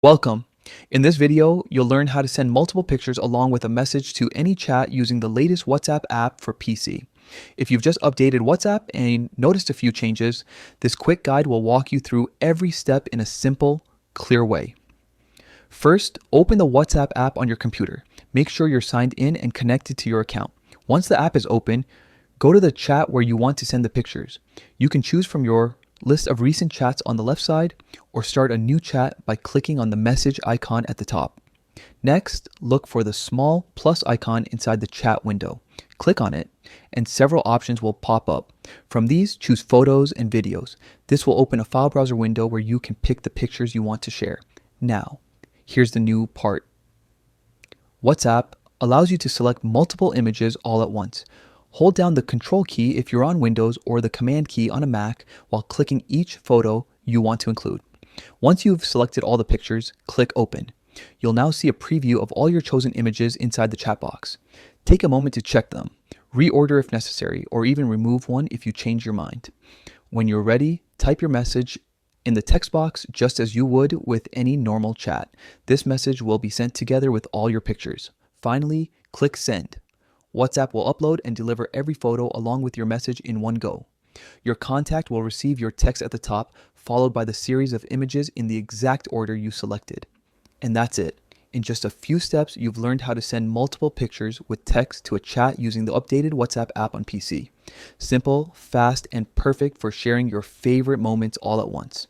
Welcome. In this video, you'll learn how to send multiple pictures along with a message to any chat using the latest WhatsApp app for PC. If you've just updated WhatsApp and noticed a few changes, this quick guide will walk you through every step in a simple, clear way. First, open the WhatsApp app on your computer. Make sure you're signed in and connected to your account. Once the app is open, go to the chat where you want to send the pictures. You can choose from your list of recent chats on the left side or start a new chat by clicking on the message icon at the top. Next, look for the small plus icon inside the chat window. Click on it and several options will pop up. From these, choose photos and videos. This will open a file browser window where you can pick the pictures you want to share. Now, here's the new part. WhatsApp allows you to select multiple images all at once. Hold down the Control key if you're on Windows or the Command key on a Mac while clicking each photo you want to include. Once you've selected all the pictures, click Open. You'll now see a preview of all your chosen images inside the chat box. Take a moment to check them, reorder if necessary, or even remove one if you change your mind. When you're ready, type your message in the text box just as you would with any normal chat. This message will be sent together with all your pictures. Finally, click Send. WhatsApp will upload and deliver every photo along with your message in one go. Your contact will receive your text at the top, followed by the series of images in the exact order you selected. And that's it. In just a few steps, you've learned how to send multiple pictures with text to a chat using the updated WhatsApp app on PC. Simple, fast, and perfect for sharing your favorite moments all at once.